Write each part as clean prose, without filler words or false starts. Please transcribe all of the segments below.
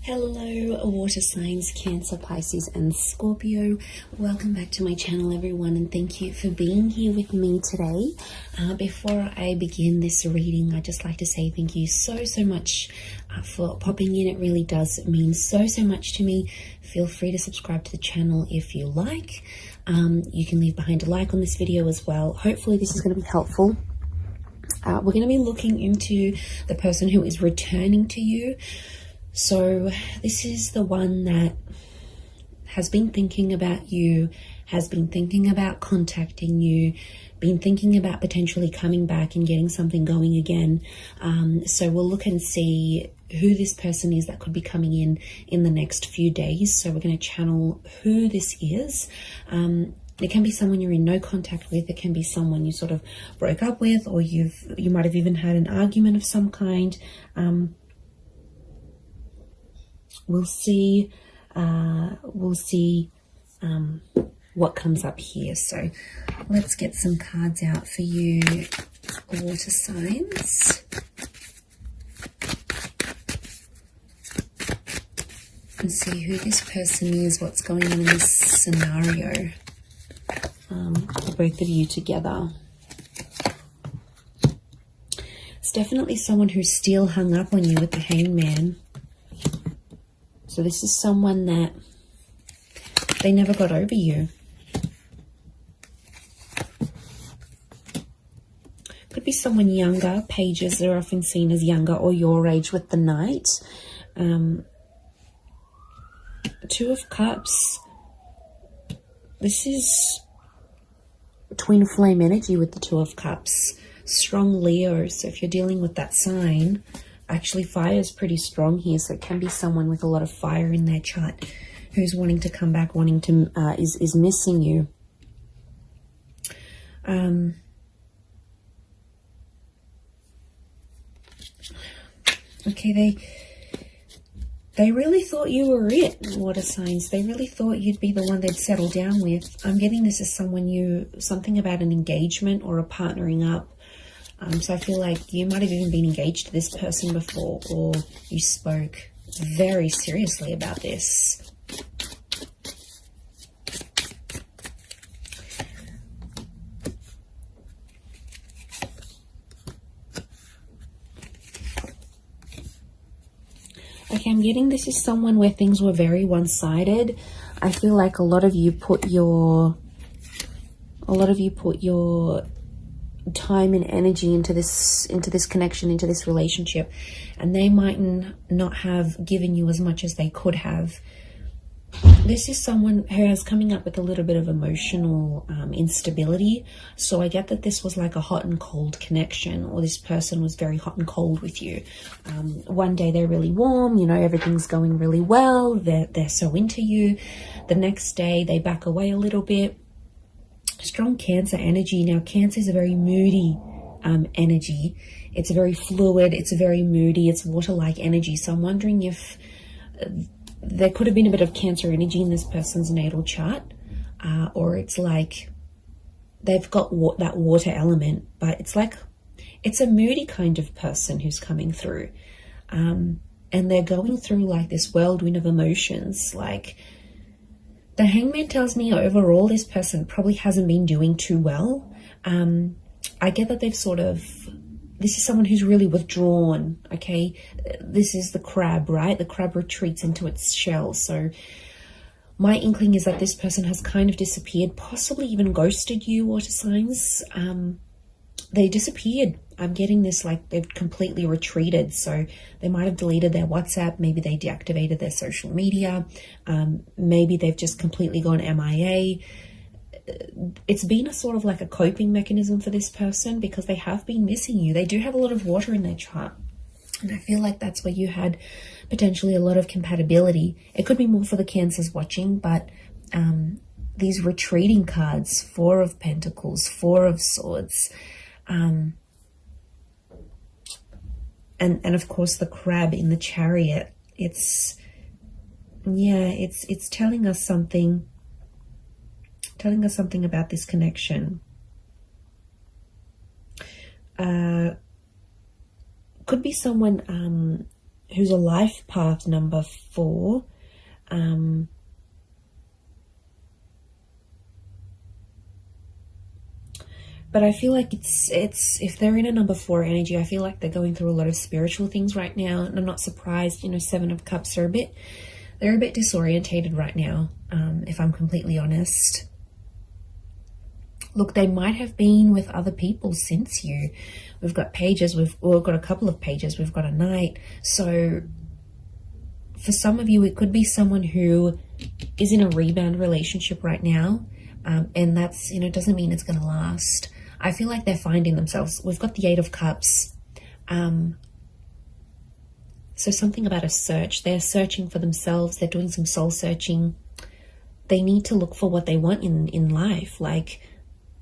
Hello water signs, Cancer, Pisces and Scorpio. Welcome back to my channel everyone, and thank you for being here with me today. Before I begin this reading, I'd just like to say thank you so much for popping in. It really does mean so much to me. Feel free to subscribe to the channel if you like. You can leave behind a like on this video as well. Hopefully this is going to be helpful. We're going to be looking into the person who is returning to you. So this is the one that has been thinking about you, has been thinking about contacting you, been thinking about potentially coming back and getting something going again. So we'll look and see who this person is that could be coming in the next few days. So we're going to channel who this is. It can be someone you're in no contact with. It can be someone you sort of broke up with, or you might have even had an argument of some kind. We'll see what comes up here. So let's get some cards out for you, water signs. And see who this person is, what's going on in this scenario for both of you together. It's definitely someone who's still hung up on you with the Hangman. So this is someone that they never got over you. Could be someone younger. Pages are often seen as younger or your age with the Knight. Two of Cups. This is twin flame energy with the Two of Cups. Strong Leo. So if you're dealing with that sign, actually fire is pretty strong here. So it can be someone with a lot of fire in their chart who's wanting to come back, wanting to, is missing you. Okay, they really thought you were it, water signs. They really thought you'd be the one they'd settle down with. I'm getting this as something about an engagement or a partnering up. So I feel like you might have even been engaged to this person before, or you spoke very seriously about this. Okay, I'm getting this is someone where things were very one-sided. I feel like a lot of you put your time and energy into this connection, into this relationship, and they might not have given you as much as they could have. This is someone who is coming up with a little bit of emotional instability. So I get that this was like a hot and cold connection, or this person was very hot and cold with you. One day they're really warm, everything's going really well, they're so into you. The next day they back away a little bit. Strong Cancer energy. Now, Cancer is a very moody energy. It's very fluid. It's very moody. It's water-like energy. So I'm wondering if there could have been a bit of Cancer energy in this person's natal chart, or it's like they've got that water element, but it's a moody kind of person who's coming through, and they're going through like this whirlwind of emotions. Like, the Hangman tells me overall this person probably hasn't been doing too well. I get that this is someone who's really withdrawn, okay? This is the crab, right? The crab retreats into its shell. So my inkling is that this person has kind of disappeared, possibly even ghosted you, water signs. They disappeared. I'm getting this like they've completely retreated. So they might have deleted their WhatsApp. Maybe they deactivated their social media. Maybe they've just completely gone MIA. It's been a sort of like a coping mechanism for this person because they have been missing you. They do have a lot of water in their chart. And I feel like that's where you had potentially a lot of compatibility. It could be more for the Cancers watching, but these retreating cards, Four of Pentacles, Four of Swords, and of course the crab in the Chariot. It's telling us something about this connection. Could be someone who's a life path number 4. But I feel like it's if they're in a number 4 energy, I feel like they're going through a lot of spiritual things right now, and I'm not surprised. 7 of Cups are they're a bit disorientated right now, if I'm completely honest. Look, they might have been with other people since you. We've got pages, we've got a couple of pages, we've got a knight. So for some of you, it could be someone who is in a rebound relationship right now. And that's, doesn't mean it's going to last. I feel like they're finding themselves. We've got the 8 of Cups. So something about a search. They're searching for themselves. They're doing some soul searching. They need to look for what they want in life. Like,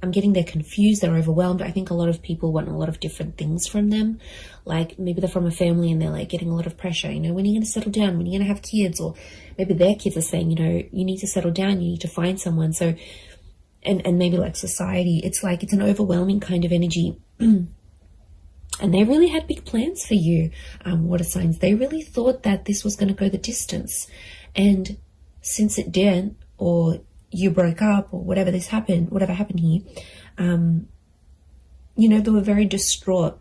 I'm getting they're confused, they're overwhelmed. I think a lot of people want a lot of different things from them. Like, maybe they're from a family and they're like getting a lot of pressure. When are you going to settle down? When are you going to have kids? Or maybe their kids are saying, you need to settle down. You need to find someone. So, and maybe like society, it's like, it's an overwhelming kind of energy. And they really had big plans for you, water signs. They really thought that this was going to go the distance. And since it didn't, or you broke up, or whatever happened here, they were very distraught.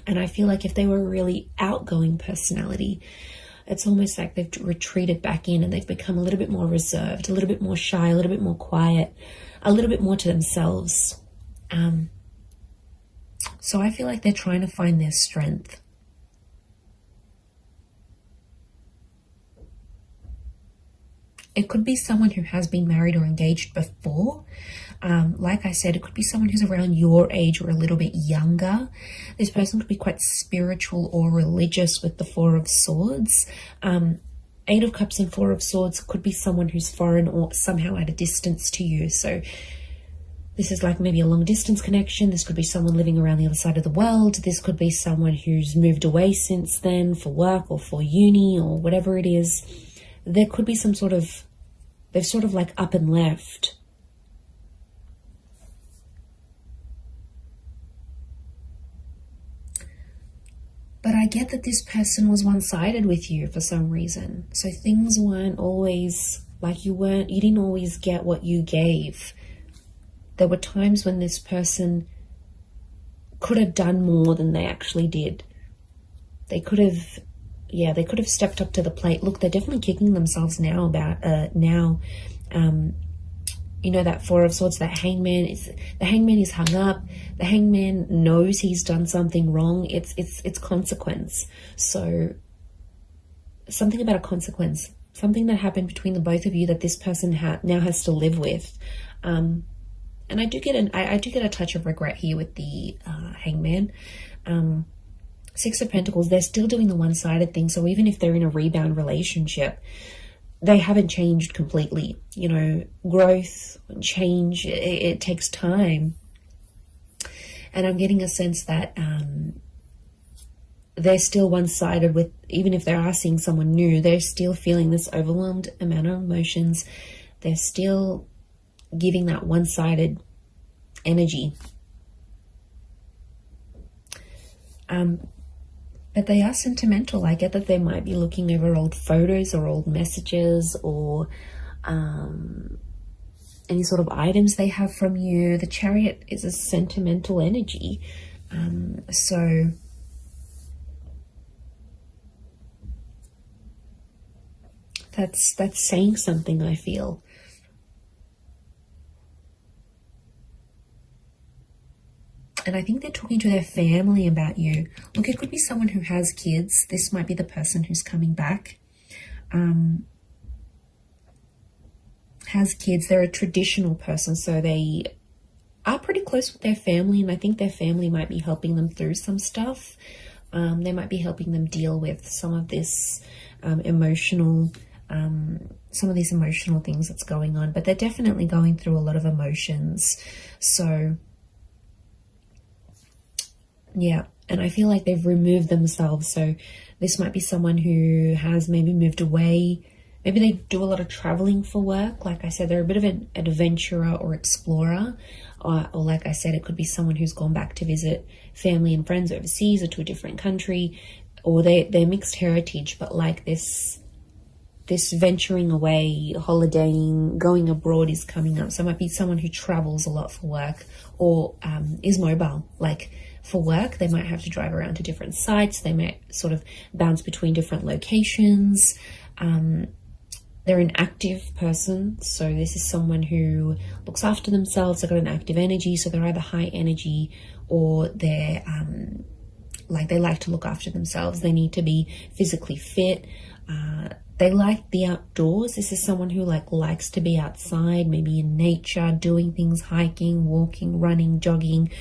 And I feel like if they were a really outgoing personality, it's almost like they've retreated back in and they've become a little bit more reserved, a little bit more shy, a little bit more quiet, a little bit more to themselves. So I feel like they're trying to find their strength. It could be someone who has been married or engaged before. Like I said, it could be someone who's around your age or a little bit younger. This person could be quite spiritual or religious with the 4 of Swords. 8 of Cups and 4 of Swords could be someone who's foreign or somehow at a distance to you. So this is like maybe a long distance connection. This could be someone living around the other side of the world. This could be someone who's moved away since then for work or for uni or whatever it is. There could be some they've sort of like up and left. But I get that this person was one-sided with you for some reason. So things weren't always like you didn't always get what you gave. There were times when this person could have done more than they actually did. They could have stepped up to the plate. Look, they're definitely kicking themselves now about that 4 of Swords, the hangman is hung up. The hangman knows he's done something wrong. It's consequence. So something about a consequence, something that happened between the both of you that this person now has to live with. And I do get a touch of regret here with the hangman. 6 of Pentacles, they're still doing the one-sided thing. So even if they're in a rebound relationship, they haven't changed completely. Growth and change, it takes time. And I'm getting a sense that they're still one-sided with, even if they are seeing someone new, they're still feeling this overwhelmed amount of emotions. They're still giving that one-sided energy. But they are sentimental. I get that they might be looking over old photos or old messages or any sort of items they have from you. The Chariot is a sentimental energy. So that's saying something, I feel. And I think they're talking to their family about you. Look, it could be someone who has kids. This might be the person who's coming back. Has kids. They're a traditional person, so they are pretty close with their family, and I think their family might be helping them through some stuff. They might be helping them deal with some of this emotional things that's going on, but they're definitely going through a lot of emotions. So yeah, and I feel like they've removed themselves. So this might be someone who has maybe moved away. Maybe they do a lot of traveling for work. Like I said, they're a bit of an adventurer or explorer. Or like I said, it could be someone who's gone back to visit family and friends overseas or to a different country. or they're mixed heritage, but like this venturing away, holidaying, going abroad is coming up. So it might be someone who travels a lot for work, or is mobile. Like for work, they might have to drive around to different sites. They might sort of bounce between different locations. They're an active person. So this is someone who looks after themselves. They've got an active energy. So they're either high energy, or they're like they like to look after themselves. They need to be physically fit. They like the outdoors. This is someone who likes to be outside, maybe in nature, doing things, hiking, walking, running, jogging.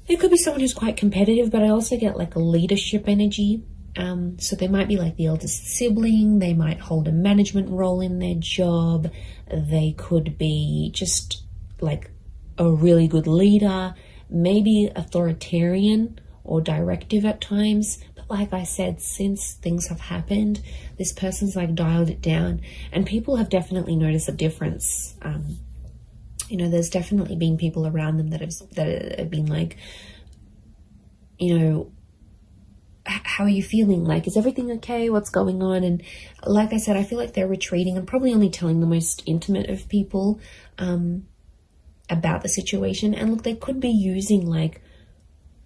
It could be someone who's quite competitive, but I also get like a leadership energy. So they might be like the eldest sibling. They might hold a management role in their job. They could be just like a really good leader, maybe authoritarian or directive at times. But like I said, since things have happened, this person's like dialed it down, and people have definitely noticed a difference. You know, there's definitely been people around them that have been like, you know, how are you feeling? Like, is everything okay? What's going on? And like I said, I feel like they're retreating and probably only telling the most intimate of people about the situation. And look, they could be using like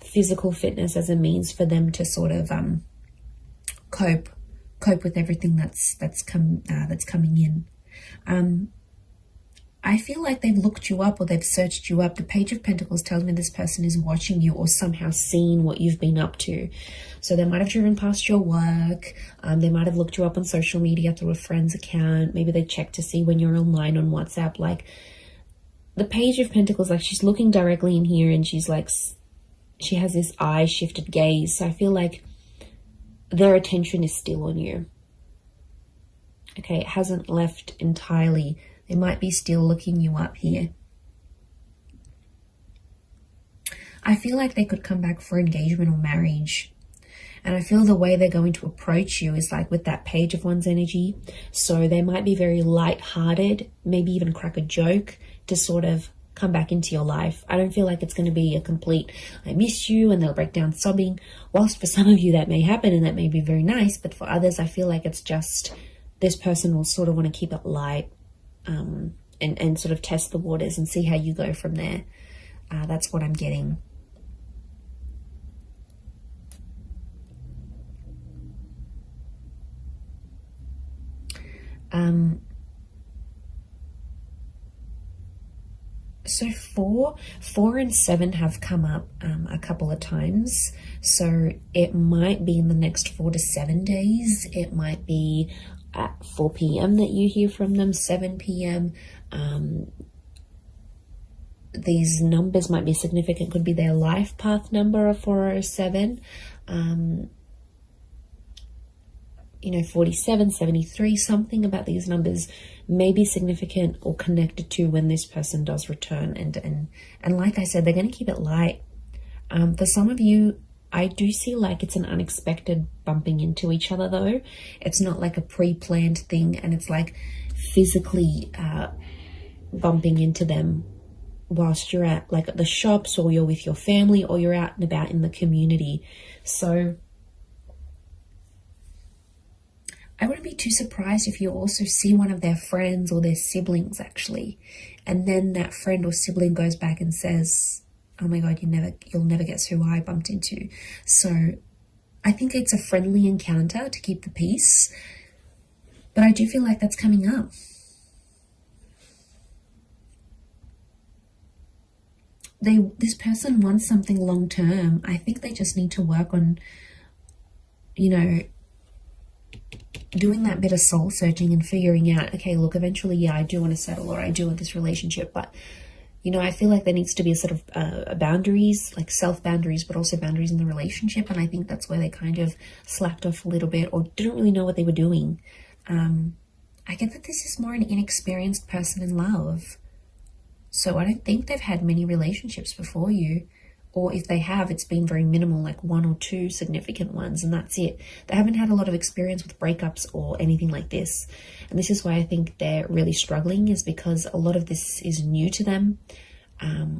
physical fitness as a means for them to sort of cope with everything that's coming in. I feel like they've looked you up, or they've searched you up. The Page of Pentacles tells me this person is watching you, or somehow seen what you've been up to. So they might have driven past your work. They might have looked you up on social media through a friend's account. Maybe they checked to see when you're online on WhatsApp. Like the Page of Pentacles, like she's looking directly in here, and she's like, she has this eye shifted gaze. So I feel like their attention is still on you. Okay, it hasn't left entirely. They might be still looking you up here. I feel like they could come back for engagement or marriage. And I feel the way they're going to approach you is like with that Page of Wands energy. So they might be very light-hearted, maybe even crack a joke to sort of come back into your life. I don't feel like it's going to be a complete, I miss you, and they'll break down sobbing. Whilst for some of you that may happen and that may be very nice, but for others, I feel like it's just this person will sort of want to keep it light. And sort of test the waters and see how you go from there. That's what I'm getting. So 4 and 7 have come up a couple of times. So it might be in the next 4 to 7 days. It might be at 4 p.m. that you hear from them, 7 p.m. These numbers might be significant. Could be their life path number of 407. You know, 47, 73, something about these numbers may be significant or connected to when this person does return. And like I said, they're going to keep it light. For some of you, I do see like it's an unexpected bumping into each other though. It's not like a pre-planned thing, and it's like physically bumping into them whilst you're at like at the shops, or you're with your family, or you're out and about in the community. So I wouldn't be too surprised if you also see one of their friends or their siblings actually, and then that friend or sibling goes back and says, oh my God, you'll never guess who I bumped into. So I think it's a friendly encounter to keep the peace, but I do feel like that's coming up. This person wants something long term. I think they just need to work on, you know, doing that bit of soul searching and figuring out, okay, look, eventually, yeah, I do want to settle, or I do want this relationship, but you know, I feel like there needs to be a sort of boundaries, like self-boundaries, but also boundaries in the relationship. And I think that's where they kind of slacked off a little bit, or didn't really know what they were doing. I get that this is more an inexperienced person in love. So I don't think they've had many relationships before you. Or if they have, it's been very minimal, like 1 or 2 significant ones, and that's it. They haven't had a lot of experience with breakups or anything like this. And this is why I think they're really struggling, is because a lot of this is new to them,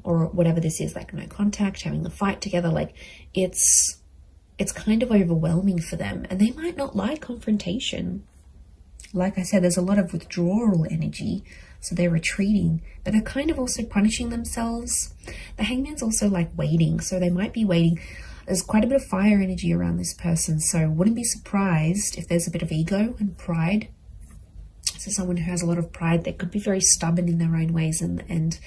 or whatever this is, like no contact, having a fight together. Like it's it's kind of overwhelming for them, and they might not like confrontation. Like I said, there's a lot of withdrawal energy, so they're retreating, but they're kind of also punishing themselves. The Hangman's also like waiting, so they might be waiting. There's quite a bit of fire energy around this person, so wouldn't be surprised if there's a bit of ego and pride. So someone who has a lot of pride, they could be very stubborn in their own ways, and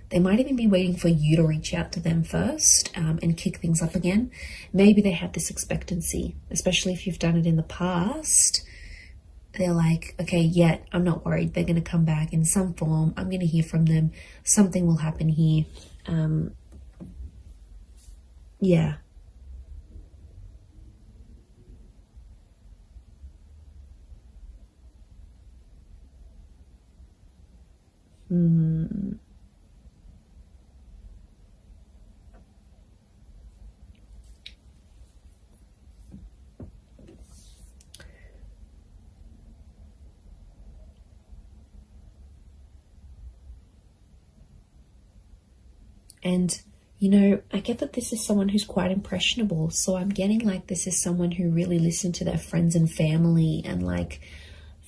they might even be waiting for you to reach out to them first and kick things up again. Maybe they have this expectancy, especially if you've done it in the past. They're like, okay, yeah, I'm not worried. They're going to come back in some form. I'm going to hear from them. Something will happen here. Yeah. And, you know, I get that this is someone who's quite impressionable. So I'm getting like this is someone who really listened to their friends and family, and like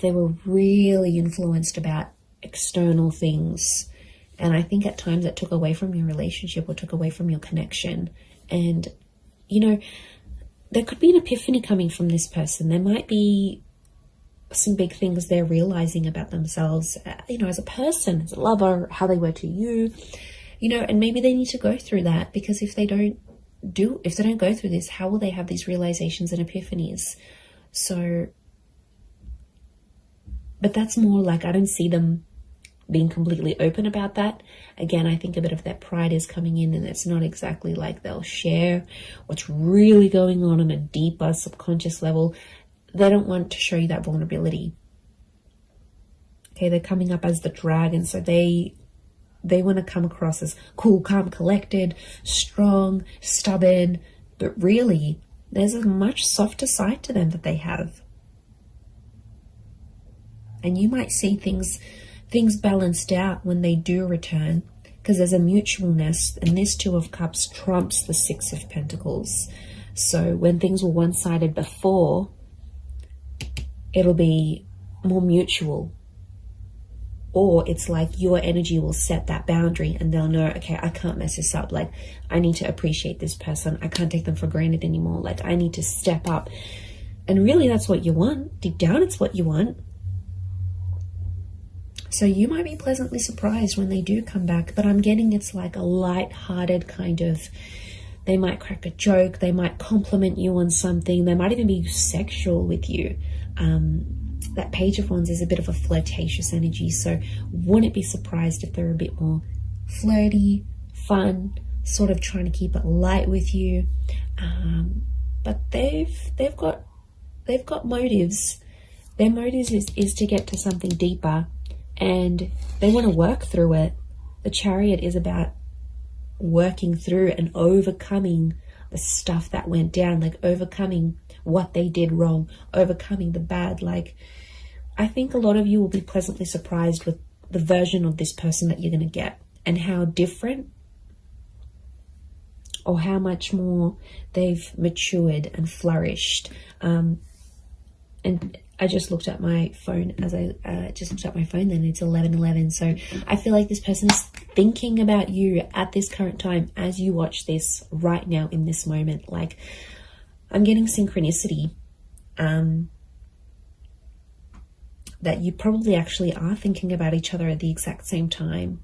they were really influenced about external things. And I think at times that took away from your relationship or took away from your connection. And, you know, there could be an epiphany coming from this person. There might be some big things they're realizing about themselves, you know, as a person, as a lover, how they were to you. You know, and maybe they need to go through that, because if they don't go through this, how will they have these realizations and epiphanies? So, but that's more like, I don't see them being completely open about that. Again, I think a bit of that pride is coming in, and it's not exactly like they'll share what's really going on a deeper subconscious level. They don't want to show you that vulnerability. Okay, they're coming up as the dragon, so they want to come across as cool, calm, collected, strong, stubborn, but really there's a much softer side to them that they have. And you might see things balanced out when they do return, because there's a mutualness, and this Two of Cups trumps the Six of Pentacles. So when things were one-sided before, it'll be more mutual. Or it's like your energy will set that boundary, and they'll know, okay, I can't mess this up. Like, I need to appreciate this person. I can't take them for granted anymore. Like, I need to step up. And really, that's what you want. Deep down, it's what you want. So you might be pleasantly surprised when they do come back, but I'm getting it's like a light-hearted kind of, they might crack a joke. They might compliment you on something. They might even be sexual with you. That Page of Wands is a bit of a flirtatious energy, so wouldn't be surprised if they're a bit more flirty, fun, sort of trying to keep it light with you. But they've got motives. Their motives is to get to something deeper, and they want to work through it. The Chariot is about working through and overcoming the stuff that went down, like overcoming what they did wrong, overcoming the bad. Like, I think a lot of you will be pleasantly surprised with the version of this person that you're going to get, and how different or how much more they've matured and flourished. And I just looked at my phone then it's 11:11. So I feel like this person is thinking about you at this current time as you watch this right now in this moment. Like, I'm getting synchronicity, that you probably actually are thinking about each other at the exact same time.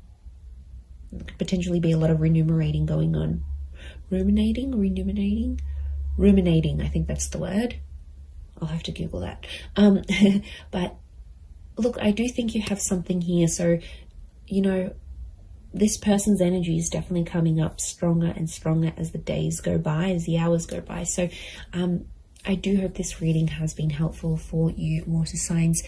There could potentially be a lot of ruminating going on. Ruminating, I think that's the word. I'll have to Google that. But look, I do think you have something here. So, you know, this person's energy is definitely coming up stronger and stronger as the days go by, as the hours go by. So I do hope this reading has been helpful for you, water signs.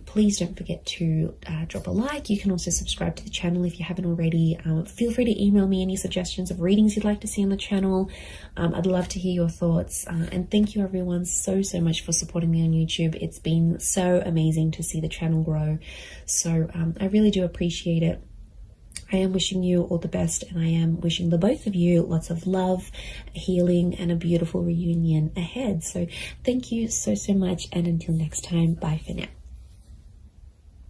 Please don't forget to drop a like. You can also subscribe to the channel if you haven't already. Feel free to email me any suggestions of readings you'd like to see on the channel. I'd love to hear your thoughts. And thank you everyone so much for supporting me on YouTube. It's been so amazing to see the channel grow. So I really do appreciate it. I am wishing you all the best, and I am wishing the both of you lots of love, healing, and a beautiful reunion ahead. So thank you so much, and until next time, bye for now.